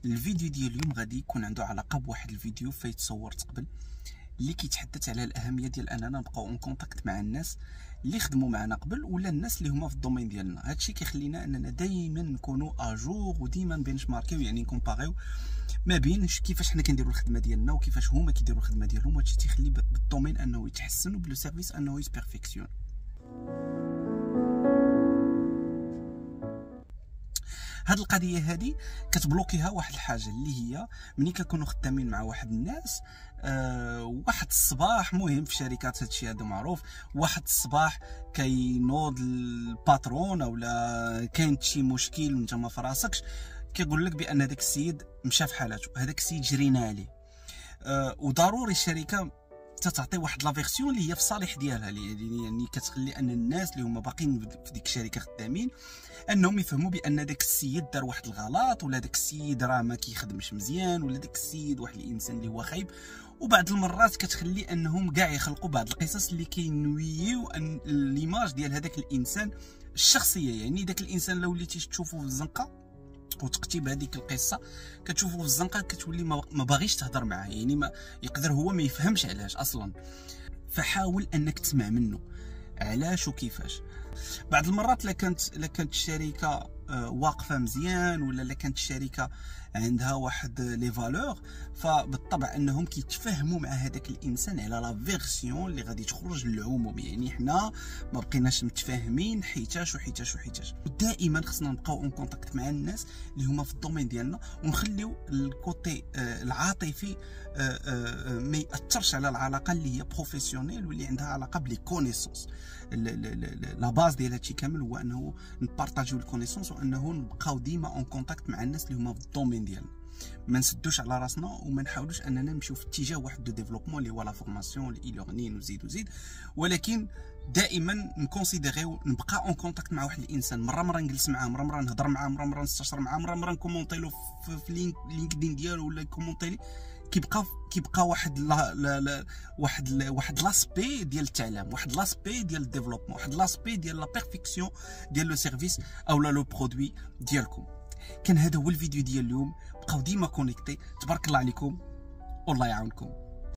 الفيديو ديال اليوم غادي يكون عنده علاقه بواحد الفيديو فايت صورت قبل اللي كيتحدث على الاهميه ديال اننا نبقاو اون كونتاكت مع الناس اللي خدموا معنا قبل ولا الناس اللي هما في الدومين ديالنا. هادشي كيخلينا اننا دائما نكونوا اجور وديما بنش ماركيو، يعني نكومباريو ما بين كيفاش حنا كنديروا الخدمه ديالنا وكيفاش هما كيديروا الخدمه ديالهم. هادشي تيخلي بالدومين انه يتحسن وبلو سيرفيس انه يتبيرفيكسيون. هاد القضيه هادي كتبلوكيها واحد الحاجه اللي هي ملي كنكونوا خدامين مع واحد الناس واحد الصباح، مهم في شركات هادشي هذا معروف، واحد الصباح كينوض الباترون اولا كاين شي مشكل وانت ما فراسكش، كيقول لك بان داك السيد مشى في حالته، هذاك السيد جرينا عليه. وضروري الشركه تعطي واحد لا فيرسيون اللي هي في الصالح ديالها، يعني كتخلي ان الناس اللي هما باقيين في ديك الشركه خدامين انهم يفهموا بان داك السيد دار واحد الغلط، ولا داك السيد راه ما كيخدمش مزيان، ولا داك السيد واحد الانسان اللي هو خايب. وبعض المرات كتخلي انهم كاع يخلقوا بعض القصص اللي كينويو ان ليماج ديال هذاك الانسان الشخصيه. يعني داك الانسان لو وليتي تشوفه في الزنقه وتكتب هذيك القصه كتشوفه في الزنقه كتولي ما باغيش تهضر معاه، يعني ما يقدر هو ما يفهمش علاش اصلا. فحاول انك تسمع منه علاش وكيفاش. بعض المرات لا كانت الشركه واقفه مزيان، ولا لا كانت الشركه عندها واحد لي فالور، فبالطبع انهم كيتفاهموا مع هذاك الانسان على لا فيرسيون اللي غادي تخرج للعموم. يعني حنا ما بقيناش متفاهمين حيتاش وحيتاش وحيتاش. دائما خصنا نبقاو اون كونتاكت مع الناس اللي هما في الدومين ديالنا، ونخليو الكوتي العاطفي ما ياثرش على العلاقه اللي هي بروفيسيونيل واللي عندها علاقه بلي كونيسونس. لا باز ديال هادشي كامل هو انه نبارطاجيو الكونيسونس، وانه نبقاو ديما اون كونتاكت مع الناس اللي هما في الدومين ديالنا. ما نسدوش على راسنا وما نحاولوش اننا نمشيو في اتجاه واحد دو ديفلوبمون اللي هو لا فورماسيون الاي ليرنين وزيد، ولكن دائما نكونسيديريو نبقى اون كونتاكت مع واحد الانسان. مره نجلس معاه، مره نهضر معاه، مره نستشر معاه، مره نكومونطي له في لينكدين ديالو ولا كومونطي لي. كيبقى واحد لاسبي ديال التعلم، واحد لاسبي ديال الديفلوبمون، واحد لاسبي ديال لا بيرفيكسيون ديال لو سيرفيس او لو برودوي ديالكم. كان هذا هو الفيديو ديال اليوم. بقاو ديما كونيكتي. تبارك الله عليكم والله يعاونكم.